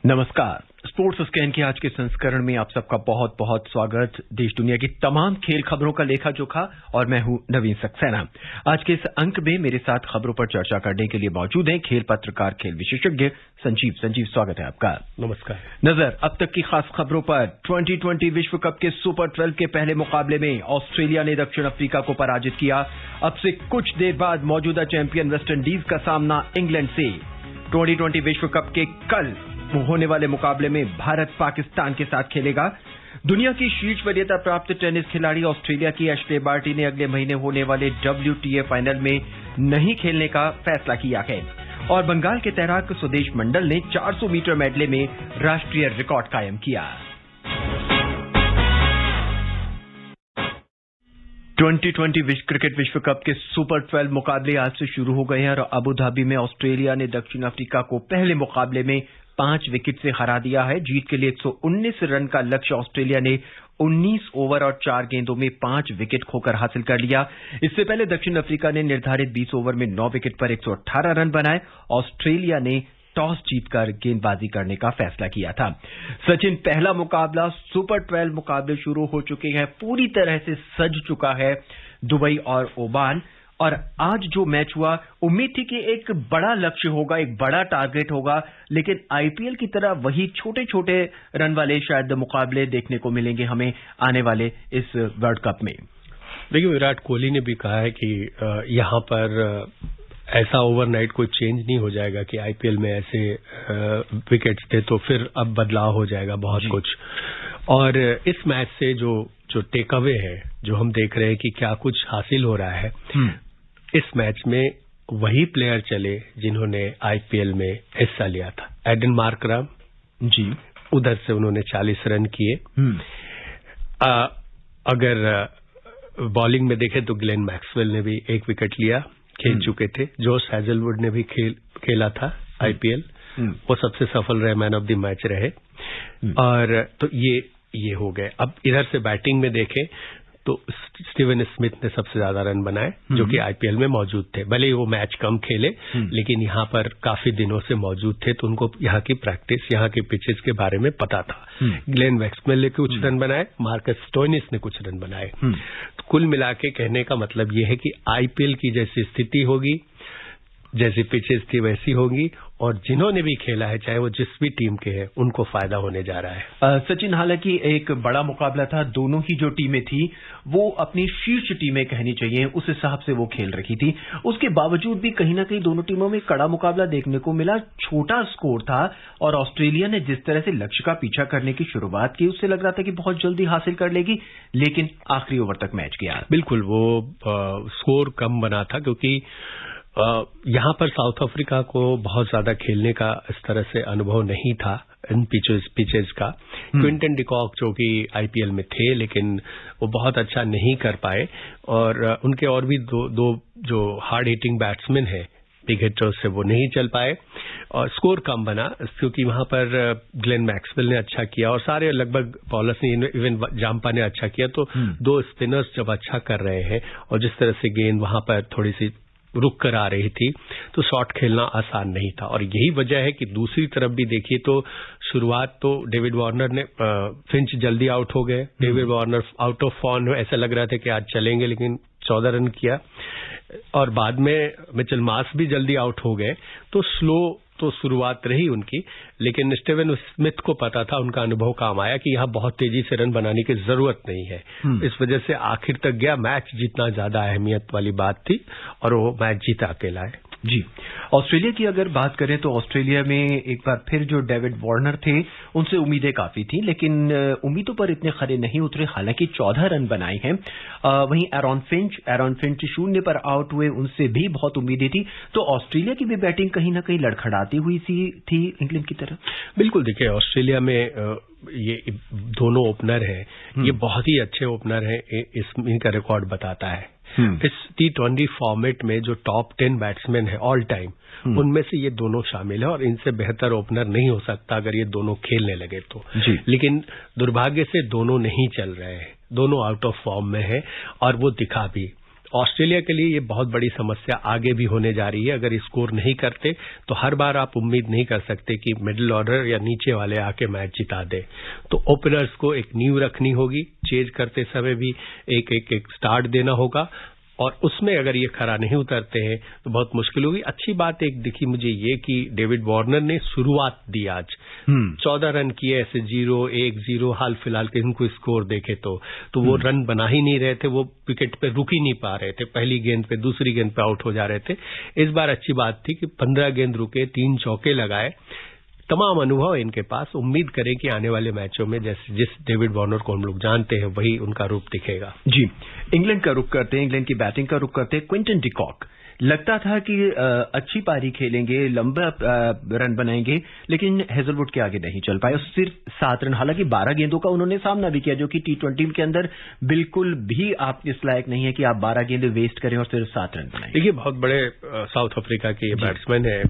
नमस्कार। Sports scan के आज के संस्करण में आप सबका बहुत बहुत स्वागत। देश दुनिया की तमाम खेल खबरों का लेखा जोखा और मैं हूं नवीन सक्सेना। आज के इस अंक में मेरे साथ खबरों पर चर्चा करने के लिए मौजूद हैं खेल पत्रकार, खेल विशेषज्ञ संजीव, स्वागत है आपका। नमस्कार। नजर अब तक की खास खबरों पर। 2020 विश्व कप के सुपर 12 के पहले मुकाबले में ऑस्ट्रेलिया ने दक्षिण अफ्रीका को पराजित किया। अब से कुछ देर बाद मौजूदा चैंपियन वेस्टइंडीज का सामना इंग्लैंड से। 2020 विश्व कप के कल होने वाले मुकाबले में भारत पाकिस्तान के साथ खेलेगा। दुनिया की शीर्ष वरीयता प्राप्त टेनिस खिलाड़ी ऑस्ट्रेलिया की एशले बार्टी ने अगले महीने होने वाले WTA फाइनल में नहीं खेलने का फैसला किया है। और बंगाल के तैराक स्वदेश मंडल ने 400 मीटर मेडले में राष्ट्रीय रिकॉर्ड कायम किया। 2020 क्रिकेट विश्व कप के सुपर 12 मुकाबले आज से शुरू हो गए हैं और अबू धाबी में ऑस्ट्रेलिया ने दक्षिण अफ्रीका को पहले मुकाबले में 5 विकेट से हरा दिया है। जीत के लिए 119 रन का लक्ष्य ऑस्ट्रेलिया ने 19 ओवर और 4 गेंदों में 5 विकेट खोकर हासिल कर लिया। इससे पहले दक्षिण अफ्रीका ने निर्धारित 20 ओवर में 9 विकेट पर 118 रन बनाए। ऑस्ट्रेलिया ने टॉस जीतकर गेंदबाजी करने का फैसला किया था। सचिन, पहला मुकाबला सुपर 12 मुकाबले शुरू हो चुके हैं, पूरी तरह से सज चुका है दुबई और ओमान। और आज जो मैच हुआ, उम्मीद थी कि एक बड़ा लक्ष्य होगा, एक बड़ा टारगेट होगा, लेकिन आईपीएल की तरह वही छोटे छोटे रन वाले शायद मुकाबले देखने को मिलेंगे हमें आने वाले इस वर्ल्ड कप में। देखिए, विराट कोहली ने भी कहा है कि यहां पर ऐसा ओवरनाइट कोई चेंज नहीं हो जाएगा कि आईपीएल में ऐसे विकेट्स थे तो फिर अब बदलाव हो जाएगा बहुत कुछ। और इस मैच से जो टेक अवे है, जो हम देख रहे हैं कि क्या कुछ हासिल हो रहा है, इस मैच में वही प्लेयर चले जिन्होंने आईपीएल में हिस्सा लिया था। एडन मार्करम जी, उधर से उन्होंने 40 रन किए। अगर बॉलिंग में देखें तो ग्लेन मैक्सवेल ने भी 1 विकेट लिया, खेल चुके थे। जोश हैजलवुड ने भी खेला था आईपीएल, वो सबसे सफल रहे, मैन ऑफ द मैच रहे। और तो ये हो गए। अब इधर से बैटिंग में देखें तो स्टीवन स्मिथ ने सबसे ज्यादा रन बनाए, जो कि आईपीएल में मौजूद थे। भले ही वो मैच कम खेले, लेकिन यहां पर काफी दिनों से मौजूद थे, तो उनको यहां की प्रैक्टिस, यहां के पिचेस के बारे में पता था। ग्लेन मैक्सवेल ने कुछ रन बनाए, मार्कस स्टोइनिस ने कुछ रन बनाए। तो कुल मिला के कहने का मतलब ये है कि आईपीएल की जैसी स्थिति होगी, जैसी पिचेस थी वैसी होगी, और जिन्होंने भी खेला है, चाहे वो जिस भी टीम के हैं, उनको फायदा होने जा रहा है। सचिन, हालांकि एक बड़ा मुकाबला था, दोनों ही जो टीमें थी वो अपनी शीर्ष टीमें कहनी चाहिए, उस हिसाब से वो खेल रही थी। उसके बावजूद भी कहीं ना कहीं दोनों टीमों में कड़ा मुकाबला देखने को मिला। छोटा स्कोर था और ऑस्ट्रेलिया ने जिस तरह से लक्ष्य का पीछा करने की शुरुआत की, उससे लग रहा था कि बहुत जल्दी हासिल कर लेगी, लेकिन आखिरी ओवर तक मैच गया। बिल्कुल, वो स्कोर कम बना था क्योंकि यहां पर साउथ अफ्रीका को बहुत ज्यादा खेलने का इस तरह से अनुभव नहीं था इन पिचेस का। क्विंटन डिकॉक जो कि आईपीएल में थे, लेकिन वो बहुत अच्छा नहीं कर पाए, और उनके और भी दो जो हार्ड हिटिंग बैट्समैन हैं बिग हिटर्स से, वो नहीं चल पाए और स्कोर कम बना, क्योंकि वहां पर ग्लेन मैक्सवेल ने अच्छा किया और सारे लगभग बॉलर्स ने, इवन जाम्पा ने अच्छा किया। तो 2 स्पिनर्स जब अच्छा कर रहे हैं और जिस तरह से गेंद वहां पर थोड़ी सी रुक कर आ रही थी, तो शॉट खेलना आसान नहीं था। और यही वजह है कि दूसरी तरफ भी देखिए तो शुरुआत तो डेविड वार्नर ने, फिंच जल्दी आउट हो गए, David Warner out of form, ऐसा लग रहा था कि आज चलेंगे, लेकिन 14 रन किया। और बाद में मिचेल मार्श भी जल्दी आउट हो गए। तो स्लो तो शुरुआत रही उनकी, लेकिन स्टीवन स्मिथ को पता था, उनका अनुभव काम आया कि यहां बहुत तेजी से रन बनाने की जरूरत नहीं है। इस वजह से आखिर तक गया। मैच जीतना ज्यादा अहमियत वाली बात थी और वो मैच जीता अकेला है। जी, ऑस्ट्रेलिया की अगर बात करें तो ऑस्ट्रेलिया में एक बार फिर जो डेविड वार्नर थे, उनसे उम्मीदें काफी थी, लेकिन उम्मीदों पर इतने खरे नहीं उतरे। हालांकि 14 रन बनाए हैं। वहीं एरॉन फिंच 0 पर आउट हुए, उनसे भी बहुत उम्मीदें थी। तो ऑस्ट्रेलिया की भी बैटिंग कहीं ना कहीं लड़खड़ाती हुई थी इंग्लैंड की तरह। बिल्कुल, देखिए ऑस्ट्रेलिया में ये दोनों ओपनर हैं, ये बहुत ही अच्छे ओपनर हैं, इनका रिकॉर्ड बताता है। इस T20 फॉर्मेट में जो टॉप 10 बैट्समैन है ऑल टाइम, उनमें से ये दोनों शामिल है, और इनसे बेहतर ओपनर नहीं हो सकता अगर ये दोनों खेलने लगे तो। लेकिन दुर्भाग्य से दोनों नहीं चल रहे हैं, दोनों आउट ऑफ फॉर्म में है, और वो दिखा भी। ऑस्ट्रेलिया के लिए ये बहुत बड़ी समस्या आगे भी होने जा रही है। अगर स्कोर नहीं करते तो हर बार आप उम्मीद नहीं कर सकते कि मिडिल ऑर्डर या नीचे वाले आके मैच जिता दे। तो ओपनर्स को एक नींव रखनी होगी, चेज करते समय भी एक स्टार्ट देना होगा, और उसमें अगर ये खरा नहीं उतरते हैं तो बहुत मुश्किल होगी। अच्छी बात एक दिखी मुझे ये कि डेविड वार्नर ने शुरुआत दी आज, 14 रन किए ऐसे 0-1-0 हाल फिलहाल के इनको स्कोर देखे तो वो रन बना ही नहीं रहे थे, वो विकेट पे रुक ही नहीं पा रहे थे, पहली गेंद पे दूसरी गेंद पे आउट हो जा रहे थे। इस बार अच्छी बात थी कि 15 गेंद रुके, 3 चौके लगाए, तमाम अनुभव इनके पास। उम्मीद करें कि आने वाले मैचों में जैसे जिस डेविड वार्नर को हम लोग जानते हैं वही उनका रूप दिखेगा। जी, इंग्लैंड का रुख करते हैं, इंग्लैंड की बैटिंग का रुख करते हैं। क्विंटन डी कॉक लगता था कि अच्छी पारी खेलेंगे, लंबा रन बनाएंगे, लेकिन हेजलवुड के आगे नहीं चल पाए। सिर्फ 7 रन, हालांकि 12 गेंदों का उन्होंने सामना भी किया, जो कि T20 के अंदर बिल्कुल भी आप इस लायक नहीं है कि आप 12 गेंदें वेस्ट करें और सिर्फ 7 रन बनाएं। देखिए, बहुत बड़े साउथ अफ्रीका के बैट्समैन है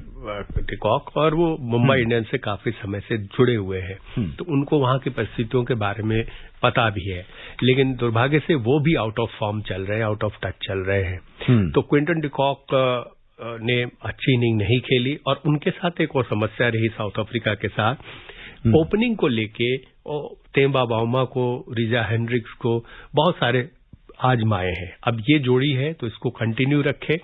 डी कॉक, और वो मुंबई इंडियंस से काफी समय से जुड़े हुए हैं, तो उनको वहां की परिस्थितियों के बारे में पता भी है। लेकिन दुर्भाग्य से वो भी आउट ऑफ फॉर्म चल रहे हैं, आउट ऑफ टच चल रहे हैं। तो क्विंटन डी कॉक ने अच्छी इनिंग नहीं खेली, और उनके साथ एक और समस्या रही साउथ अफ्रीका के साथ ओपनिंग को लेके। तेम्बा बाउमा को, रिजा हेंड्रिक्स को बहुत सारे आजमाए हैं। अब ये जोड़ी है तो इसको कंटिन्यू रखे।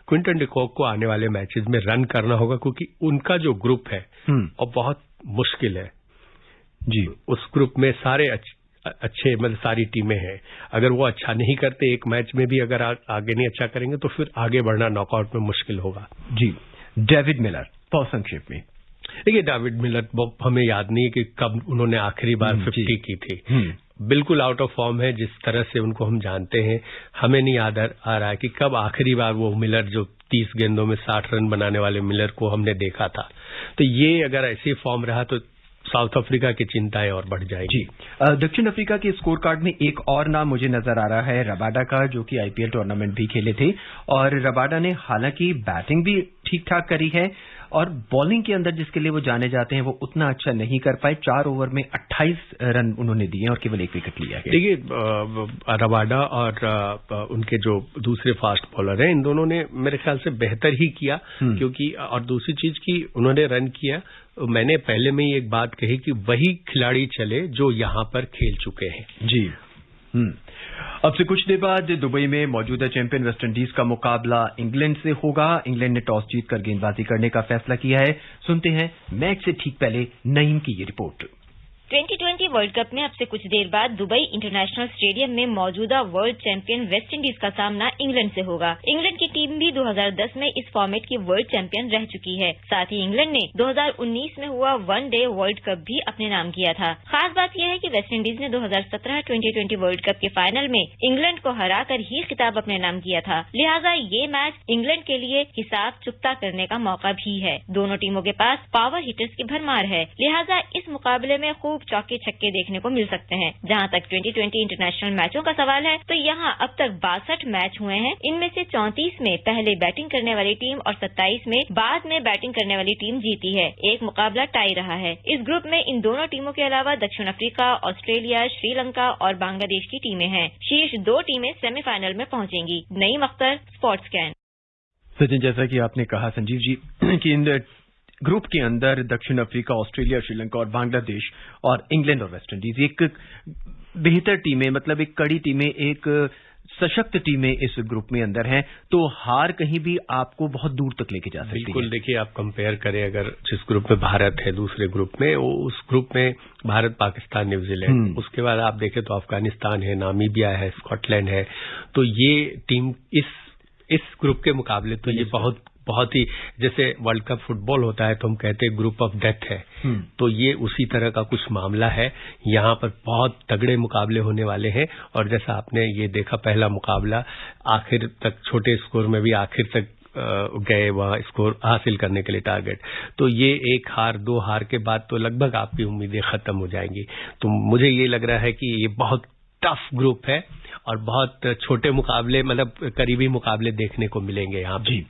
क्विंटन डी कॉक को आने वाले मैचेस में रन करना होगा, क्योंकि उनका जो ग्रुप है और बहुत मुश्किल है जी। उस ग्रुप में सारे अच्छे मतलब सारी टीमें हैं। अगर वो अच्छा नहीं करते एक मैच में भी, अगर आगे नहीं अच्छा करेंगे तो फिर आगे बढ़ना नॉकआउट में मुश्किल होगा जी। डेविड मिलर, बहुत संक्षेप में देखिए, डेविड मिलर हमें याद नहीं है कि कब उन्होंने आखिरी बार 50 की थी। बिल्कुल आउट ऑफ फॉर्म है, जिस तरह से उनको हम जानते हैं। हमें नहीं याद आ रहा है कि कब आखिरी बार वो मिलर, जो 30 गेंदों में 60 रन बनाने वाले मिलर को हमने देखा था। तो ये अगर ऐसी फॉर्म रहा तो साउथ अफ्रीका की चिंताएं और बढ़ जाएगी। जी, दक्षिण अफ्रीका के स्कोर कार्ड में एक और नाम मुझे नजर आ रहा है रबाडा का, जो कि आईपीएल टूर्नामेंट भी खेले थे, और रबाडा ने हालांकि बैटिंग भी ठीक ठाक करी है, और बॉलिंग के अंदर जिसके लिए वो जाने जाते हैं वो उतना अच्छा नहीं कर पाए। 4 ओवर में 28 रन उन्होंने दिए और केवल 1 विकेट लिया है। देखिए, रबाडा और उनके जो दूसरे फास्ट बॉलर हैं, इन दोनों ने मेरे ख्याल से बेहतर ही किया, क्योंकि और दूसरी चीज की उन्होंने रन किया। मैंने पहले में ही एक बात कही कि वही खिलाड़ी चले जो यहां पर खेल चुके हैं। जी। अब से कुछ देर बाद दुबई में मौजूदा चैंपियन वेस्टइंडीज का मुकाबला इंग्लैंड से होगा। इंग्लैंड ने टॉस जीतकर गेंदबाजी करने का फैसला किया है। सुनते हैं मैच से ठीक पहले नईम की ये रिपोर्ट। 2020 वर्ल्ड कप में अब से कुछ देर बाद दुबई इंटरनेशनल स्टेडियम में मौजूदा वर्ल्ड चैंपियन वेस्टइंडीज का सामना इंग्लैंड से होगा। इंग्लैंड की टीम भी 2010 में इस फॉर्मेट की वर्ल्ड चैंपियन रह चुकी है। साथ ही इंग्लैंड ने 2019 में हुआ वनडे वर्ल्ड कप भी अपने नाम किया था। खास बात यह है कि वेस्टइंडीज ने 2017 2020 वर्ल्ड कप के फाइनल में इंग्लैंड को हराकर ही खिताब अपने नाम किया था। लिहाजा ये मैच इंग्लैंड के लिए हिसाब चुकता करने का मौका भी है। दोनों टीमों के पास पावर हिटर्स की भरमार है, लिहाजा इस मुकाबले में खूब चौके छक्के देखने को मिल सकते हैं। जहां तक 2020 इंटरनेशनल मैचों का सवाल है तो यहां अब तक 62 मैच हुए हैं। इनमें से 34 में पहले बैटिंग करने वाली टीम और 27 में बाद में बैटिंग करने वाली टीम जीती है। एक मुकाबला टाई रहा है। इस ग्रुप में इन दोनों टीमों के अलावा दक्षिण अफ्रीका, ऑस्ट्रेलिया, श्रीलंका और बांग्लादेश की टीमें हैं। शीर्ष 2 टीमें सेमीफाइनल में पहुंचेंगी। Naeem Akhtar, sports can. सचिन, जैसा कि आपने कहा संजीव जी कि इन ग्रुप के अंदर दक्षिण अफ्रीका, ऑस्ट्रेलिया, श्रीलंका और बांग्लादेश और इंग्लैंड और वेस्टइंडीज एक बेहतर टीमें, मतलब एक कड़ी टीमें, एक सशक्त टीमें इस ग्रुप में अंदर हैं, तो हार कहीं भी आपको बहुत दूर तक लेके जा सकती है। बिल्कुल, देखिए, आप कंपेयर करें अगर जिस ग्रुप में भारत है, दूसरे ग्रुप में, उस ग्रुप में भारत, पाकिस्तान, न्यूजीलैंड, उसके बाद आप देखें तो अफगानिस्तान है, नामीबिया है, स्कॉटलैंड है। तो ये टीम इस ग्रुप के मुकाबले तो ये बहुत ही, जैसे वर्ल्ड कप फुटबॉल होता है तो हम कहते हैं ग्रुप ऑफ डेथ है, तो ये उसी तरह का कुछ मामला है। यहाँ पर बहुत तगड़े मुकाबले होने वाले हैं, और जैसा आपने ये देखा पहला मुकाबला आखिर तक, छोटे स्कोर में भी आखिर तक गए वहां स्कोर हासिल करने के लिए टारगेट। तो ये 1 हार 2 हार के बाद तो लगभग आपकी उम्मीदें खत्म हो जाएंगी। तो मुझे ये लग रहा है कि ये बहुत टफ ग्रुप है और बहुत छोटे मुकाबले, मतलब करीबी मुकाबले देखने को मिलेंगे यहाँ जी।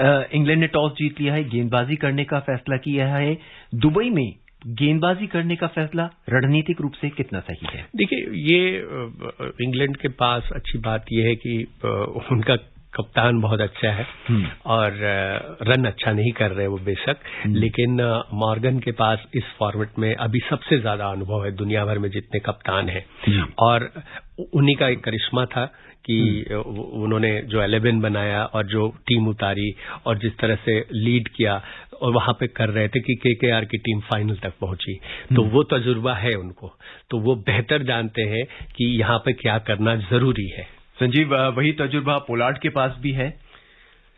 इंग्लैंड ने टॉस जीत लिया है, गेंदबाजी करने का फैसला किया है। दुबई में गेंदबाजी करने का फैसला रणनीतिक रूप से कितना सही है? देखिए, ये इंग्लैंड के पास अच्छी बात यह है कि उनका कप्तान बहुत अच्छा है और रन अच्छा नहीं कर रहे वो बेशक, लेकिन मॉर्गन के पास इस फॉर्मेट में अभी सबसे ज्यादा अनुभव है दुनिया भर में जितने कप्तान हैं, और उन्हीं का एक करिश्मा था कि उन्होंने जो 11 बनाया और जो टीम उतारी और जिस तरह से लीड किया और वहां पे कर रहे थे कि केकेआर की टीम फाइनल तक पहुंची, तो वो तजुर्बा है उनको, तो वो बेहतर जानते हैं कि यहाँ पे क्या करना जरूरी है। संजीव, वही तजुर्बा पोलार्ड के पास भी है।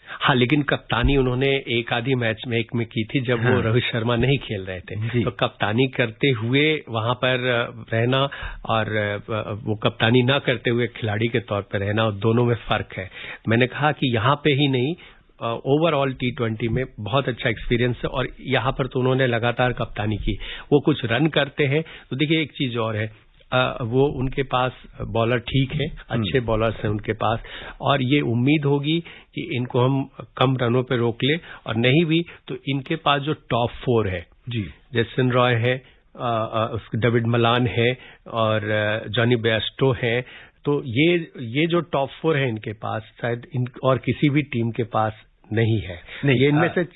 हाँ, लेकिन कप्तानी उन्होंने एक आधी मैच में एक में की थी जब वो रोहित शर्मा नहीं खेल रहे थे, तो कप्तानी करते हुए वहां पर रहना और वो कप्तानी ना करते हुए खिलाड़ी के तौर पर रहना, और दोनों में फर्क है। मैंने कहा कि यहाँ पे ही नहीं, ओवरऑल T20 में बहुत अच्छा एक्सपीरियंस है, और यहाँ पर तो उन्होंने लगातार कप्तानी की। वो कुछ रन करते हैं, तो देखिए एक चीज और है, वो उनके पास बॉलर ठीक है, अच्छे बॉलर्स हैं उनके पास, और ये उम्मीद होगी कि इनको हम कम रनों पे रोक ले, और नहीं भी तो इनके पास जो टॉप 4 है जी, जेसन रॉय है, डेविड मलान है और जॉनी बेयस्टो है, तो ये जो टॉप 4 है इनके पास शायद और किसी भी टीम के पास नहीं है। ये इनमें से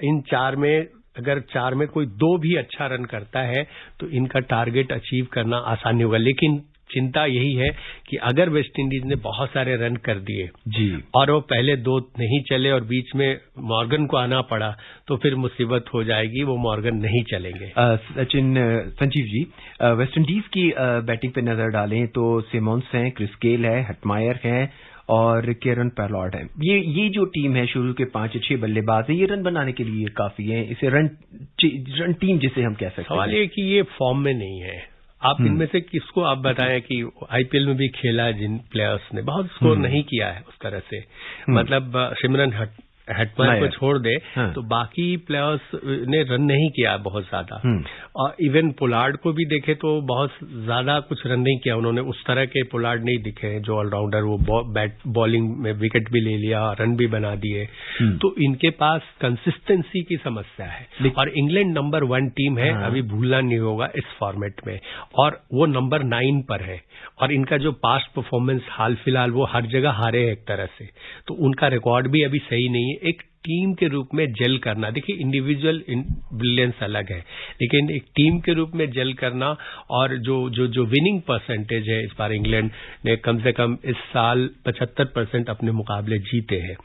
इन 4 में अगर 4 में कोई 2 भी अच्छा रन करता है तो इनका टारगेट अचीव करना आसान होगा। लेकिन चिंता यही है कि अगर वेस्ट इंडीज ने बहुत सारे रन कर दिए जी और वो पहले 2 नहीं चले और बीच में मॉर्गन को आना पड़ा, तो फिर मुसीबत हो जाएगी, वो मॉर्गन नहीं चलेंगे। संजीव जी, वेस्ट इंडीज की बैटिंग पे नजर डालें तो सिमोन्स हैं, क्रिस गेल है, हेटमायर है और केरन पोलार्ड है। ये जो टीम है, शुरू के 5 या 6 बल्लेबाज है, ये रन बनाने के लिए काफी है। इसे रन टीम जिसे हम कह सकते हैं। सवाल ये कि ये फॉर्म में नहीं है। आप इनमें से किसको आप बताएं कि आईपीएल में भी खेला है जिन प्लेयर्स ने बहुत स्कोर नहीं किया है उस तरह से, मतलब सिमरन हेटमायर को छोड़ दे तो बाकी प्लेयर्स ने रन नहीं किया बहुत ज्यादा, और इवन पोलार्ड को भी देखे तो बहुत ज्यादा कुछ रन नहीं किया उन्होंने। उस तरह के पोलार्ड नहीं दिखे हैं जो ऑलराउंडर, वो बॉलिंग में विकेट भी ले लिया, रन भी बना दिए। तो इनके पास कंसिस्टेंसी की समस्या है, और इंग्लैंड नंबर 1 टीम है, अभी भूलना नहीं होगा इस फॉर्मेट में, और वो नंबर 9 पर है, और इनका जो पास्ट परफॉर्मेंस हाल फिलहाल वो हर जगह हारे एक तरह से, तो उनका रिकॉर्ड भी अभी सही नहीं है। एक टीम के रूप में जेल करना, देखिए इंडिविजुअल ब्रिलियंस अलग है, लेकिन एक टीम के रूप में जेल करना, और जो विनिंग परसेंटेज है इस बार इंग्लैंड ने कम से कम इस साल 75% अपने मुकाबले जीते हैं,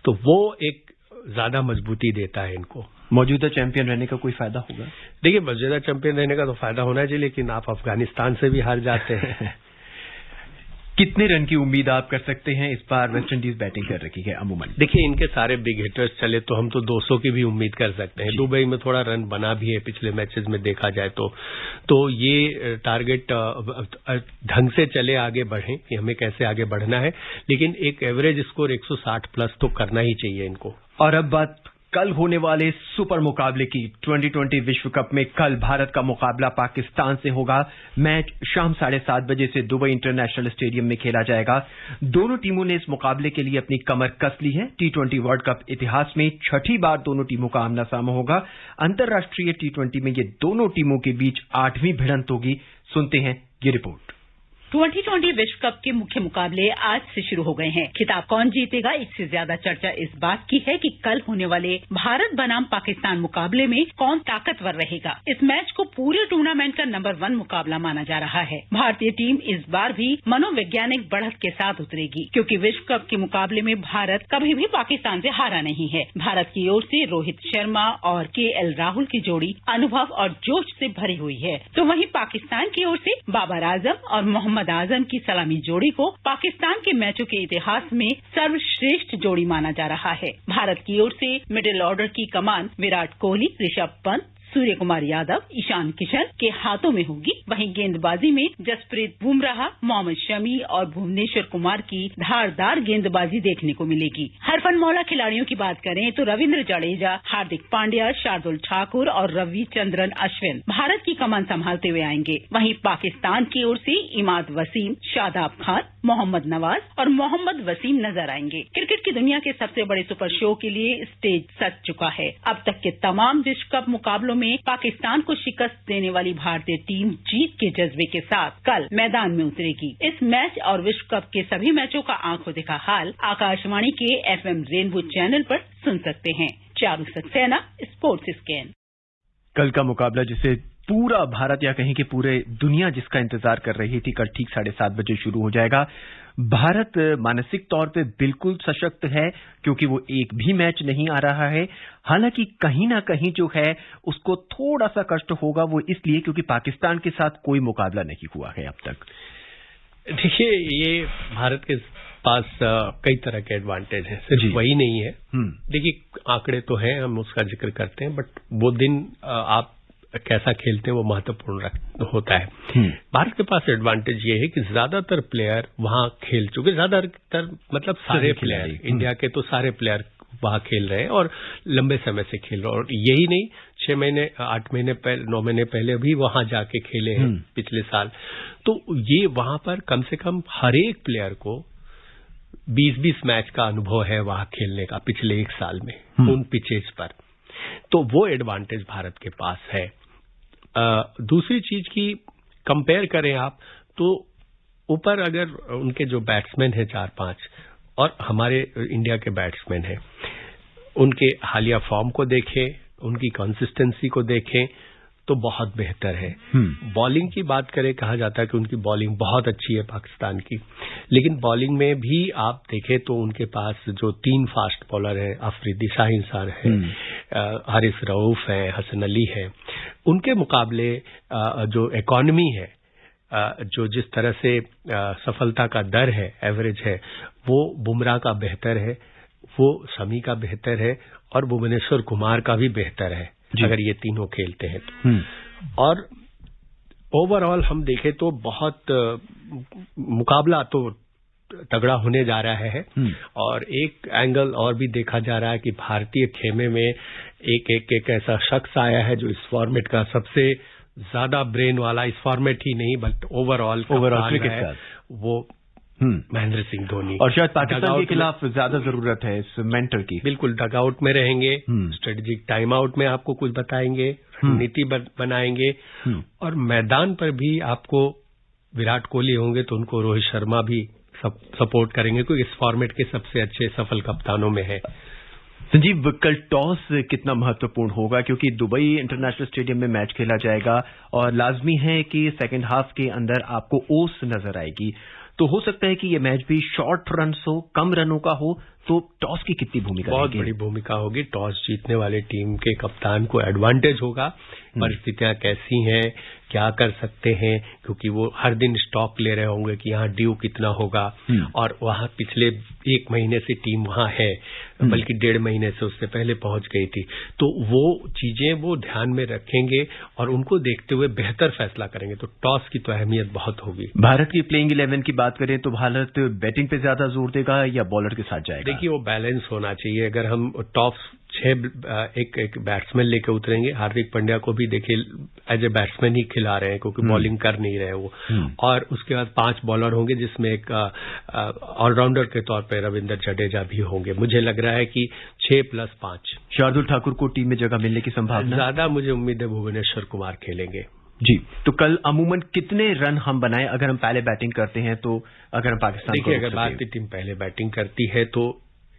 तो वो एक ज्यादा मजबूती देता है इनको। मौजूदा चैंपियन रहने का कोई फायदा होगा? देखिए, मौजूदा चैंपियन रहने का तो फायदा होना चाहिए, लेकिन आप अफगानिस्तान से भी हार जाते हैं। कितने रन की उम्मीद आप कर सकते हैं? इस बार वेस्ट इंडीज बैटिंग कर रखी है अमूमन। देखिए, इनके सारे बिग हिटर्स चले तो हम तो 200 की भी उम्मीद कर सकते हैं। दुबई में थोड़ा रन बना भी है पिछले मैचेस में देखा जाए तो ये टारगेट ढंग से चले, आगे बढ़ें कि हमें कैसे आगे बढ़ना है, लेकिन एक एवरेज स्कोर 160 प्लस तो करना ही चाहिए इनको। और अब बात कल होने वाले सुपर मुकाबले की। 2020 विश्व कप में कल भारत का मुकाबला पाकिस्तान से होगा। मैच शाम 7:30 बजे से दुबई इंटरनेशनल स्टेडियम में खेला जाएगा। दोनों टीमों ने इस मुकाबले के लिए अपनी कमर कस ली है। T20 वर्ल्ड कप इतिहास में 6ठी बार दोनों टीमों का आमना सामना होगा। अंतर्राष्ट्रीय T20 में ये दोनों टीमों के बीच 8वीं भिड़ंत होगी। सुनते हैं ये रिपोर्ट। 2020 विश्व कप के मुख्य मुकाबले आज से शुरू हो गए हैं। खिताब कौन जीतेगा, इससे ज्यादा चर्चा इस बात की है कि कल होने वाले भारत बनाम पाकिस्तान मुकाबले में कौन ताकतवर रहेगा। इस मैच को पूरे टूर्नामेंट का नंबर 1 मुकाबला माना जा रहा है। भारतीय टीम इस बार भी मनोवैज्ञानिक बढ़त के साथ उतरेगी, क्योंकि विश्व कप के मुकाबले में भारत कभी भी पाकिस्तान से हारा नहीं है। भारत की ओर से रोहित शर्मा और KL राहुल की जोड़ी अनुभव और जोश से भरी हुई है, तो वहीं पाकिस्तान की ओर से बाबर आजम और मोहम्मद आजम की सलामी जोड़ी को पाकिस्तान के मैचों के इतिहास में सर्वश्रेष्ठ जोड़ी माना जा रहा है। भारत की ओर से मिडिल ऑर्डर की कमान विराट कोहली, ऋषभ पंत, सूर्य कुमार यादव, ईशान किशन के हाथों में होगी। वहीं गेंदबाजी में जसप्रीत बुमराह, मोहम्मद शमी और भुवनेश्वर कुमार की धारदार गेंदबाजी देखने को मिलेगी। हरफनमौला खिलाड़ियों की बात करें तो रविंद्र जडेजा, हार्दिक पांड्या, शार्दुल ठाकुर और रविचंद्रन अश्विन भारत की कमान संभालते हुए आएंगे। वहीं पाकिस्तान की ओर से इमाद वसीम, शादाब खान, मोहम्मद नवाज और मोहम्मद वसीम नजर आएंगे। क्रिकेट की दुनिया के सबसे बड़े सुपर शो के लिए स्टेज सज चुका है। अब तक के तमाम विश्व कप मुकाबलों में में पाकिस्तान को शिकस्त देने वाली भारतीय टीम जीत के जज्बे के साथ कल मैदान में उतरेगी। इस मैच और विश्व कप के सभी मैचों का आंखों देखा हाल आकाशवाणी के FM रेनबो चैनल पर सुन सकते हैं। Charu Saxena, sports scan. कल का मुकाबला जिसे पूरा भारत या कहीं कि पूरे दुनिया जिसका इंतजार कर रही थी, कल ठीक 7:30 बजे शुरू हो जाएगा। भारत मानसिक तौर पे बिल्कुल सशक्त है क्योंकि वो एक भी मैच नहीं आ रहा है। हालांकि कहीं ना कहीं जो है उसको थोड़ा सा कष्ट होगा, वो इसलिए क्योंकि पाकिस्तान के साथ कोई मुकाबला नहीं हुआ है अब तक। देखिए, ये भारत के पास कई तरह के एडवांटेज हैं, सिर्फ वही नहीं है। देखिए, आंकड़े तो हैं, हम उसका जिक्र करते हैं, बट वो दिन आप कैसा खेलते हैं वो महत्वपूर्ण होता है। भारत के पास एडवांटेज ये है कि ज्यादातर प्लेयर वहां खेल चुके, ज्यादातर मतलब सारे प्लेयर, इंडिया के तो सारे प्लेयर वहां खेल रहे हैं और लंबे समय से खेल रहे हैं। और यही नहीं, 6 महीने 8 महीने पहले 9 महीने पहले भी वहां जाके खेले हैं पिछले साल। तो ये वहां पर कम से कम हर एक प्लेयर को 20-20 मैच का अनुभव है वहां खेलने का पिछले एक साल में उन पिचेस पर। तो वो एडवांटेज भारत के पास है। दूसरी चीज की कंपेयर करें आप तो ऊपर अगर उनके जो बैट्समैन हैं 4-5 और हमारे इंडिया के बैट्समैन हैं, उनके हालिया फॉर्म को देखें, उनकी कंसिस्टेंसी को देखें तो बहुत बेहतर है। बॉलिंग की बात करें, कहा जाता है कि उनकी बॉलिंग बहुत अच्छी है पाकिस्तान की, लेकिन बॉलिंग में भी आप देखें तो उनके पास जो 3 फास्ट बॉलर हैं, अफरीदी, शाहीन शार है, हारिस रऊफ है, हसन अली है, उनके मुकाबले जो इकोनॉमी है, जो जिस तरह से सफलता का दर है, एवरेज है, वो बुमराह का बेहतर है, वो शमी का बेहतर है और भुवनेश्वर कुमार का भी बेहतर है अगर ये तीनों खेलते हैं तो। और ओवरऑल हम देखें तो बहुत मुकाबला तो तगड़ा होने जा रहा है। और एक एंगल और भी देखा जा रहा है कि भारतीय खेमे में एक ऐसा शख्स आया है जो इस फॉर्मेट का सबसे ज्यादा ब्रेन वाला, इस फॉर्मेट ही नहीं बल्कि ओवरऑल क्रिकेट का, वो महेंद्र सिंह धोनी। और शायद पाकिस्तान के खिलाफ ज्यादा जरूरत है इस मेंटर की। बिल्कुल, डगआउट में रहेंगे, स्ट्रेटेजिक टाइम आउट में आपको कुछ बताएंगे, रणनीति बनाएंगे और मैदान पर भी आपको विराट कोहली होंगे तो उनको रोहित शर्मा भी सपोर्ट करेंगे, क्योंकि इस फॉर्मेट के सबसे अच्छे सफल कप्तानों में है। संजीव, कल टॉस कितना महत्वपूर्ण होगा, क्योंकि दुबई इंटरनेशनल स्टेडियम में मैच खेला जाएगा और लाजमी है कि सेकंड हाफ के अंदर आपको ओस नजर आएगी। तो हो सकता है कि ये मैच भी शॉर्ट रन्स हो, कम रनों का हो, तो टॉस की कितनी भूमिका? बहुत बड़ी भूमिका होगी। टॉस जीतने वाले टीम के कप्तान को एडवांटेज होगा, परिस्थितियां कैसी हैं, क्या कर सकते हैं, क्योंकि वो हर दिन स्टॉक ले रहे होंगे कि यहाँ ड्यू कितना होगा। और वहां पिछले 1 महीने से टीम वहां है, बल्कि 1.5 महीने से उससे पहले पहुंच गई थी। तो वो चीजें वो ध्यान में रखेंगे और उनको देखते हुए बेहतर फैसला करेंगे। तो टॉस की तो अहमियत बहुत होगी। भारत की प्लेइंग 11 की बात करें तो भारत बैटिंग पे ज्यादा जोर देगा या बॉलर के साथ जाएगा? देखिए, वो बैलेंस होना चाहिए। अगर हम टॉप 6 एक बैट्समैन लेके उतरेंगे, हार्दिक पांड्या को भी देखिए एज ए बैट्समैन ही खिला रहे हैं क्योंकि बॉलिंग कर नहीं रहे वो। और उसके बाद 5 बॉलर होंगे जिसमें एक ऑलराउंडर के तौर पर रविंद्र जडेजा भी होंगे। मुझे लग रहा है कि 6+5। शार्दुल ठाकुर को टीम में जगह मिलने की संभावना ज्यादा, मुझे उम्मीद है भुवनेश्वर कुमार खेलेंगे। जी, तो कल अमूमन कितने रन हम बनाएं अगर हम पहले बैटिंग करते हैं? तो अगर हम पाकिस्तान, देखिए, अगर भारतीय टीम पहले बैटिंग करती है तो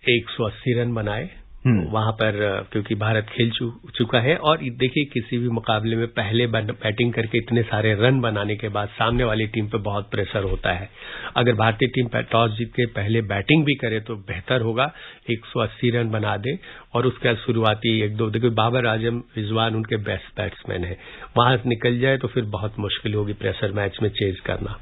180 रन बनाए वहां पर, क्योंकि भारत खेल चुका है। और देखिए, किसी भी मुकाबले में पहले बैटिंग करके इतने सारे रन बनाने के बाद सामने वाली टीम पे बहुत प्रेशर होता है। अगर भारतीय टीम टॉस जीत के पहले बैटिंग भी करे तो बेहतर होगा, 180 रन बना दे और उसके बाद शुरुआती 1-2, देखिए बाबर आजम, रिजवान उनके बेस्ट बैट्समैन है, वहां से निकल जाए तो फिर बहुत मुश्किल होगी प्रेशर मैच में चेज करना।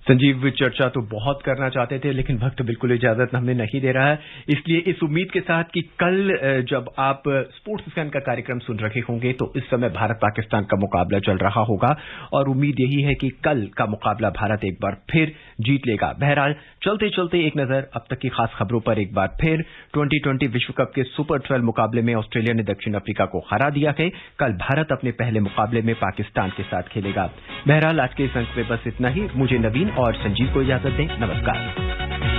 संजीव, चर्चा तो बहुत करना चाहते थे लेकिन वक्त बिल्कुल इजाजत हमें नहीं दे रहा है, इसलिए इस उम्मीद के साथ कि कल जब आप स्पोर्ट्स स्कैन का कार्यक्रम सुन रहे होंगे तो इस समय भारत पाकिस्तान का मुकाबला चल रहा होगा और उम्मीद यही है कि कल का मुकाबला भारत एक बार फिर जीत लेगा। बहरहाल, चलते चलते एक नजर अब तक की खास खबरों पर एक बार फिर। 2020 विश्व कप के सुपर 12 मुकाबले में ऑस्ट्रेलिया ने दक्षिण अफ्रीका को हरा दिया है। कल भारत अपने पहले मुकाबले में पाकिस्तान के साथ खेलेगा। बहरहाल, आज के इस अंक में बस इतना ही। मुझे नवीन और संजीव को इजाजत दें। नमस्कार।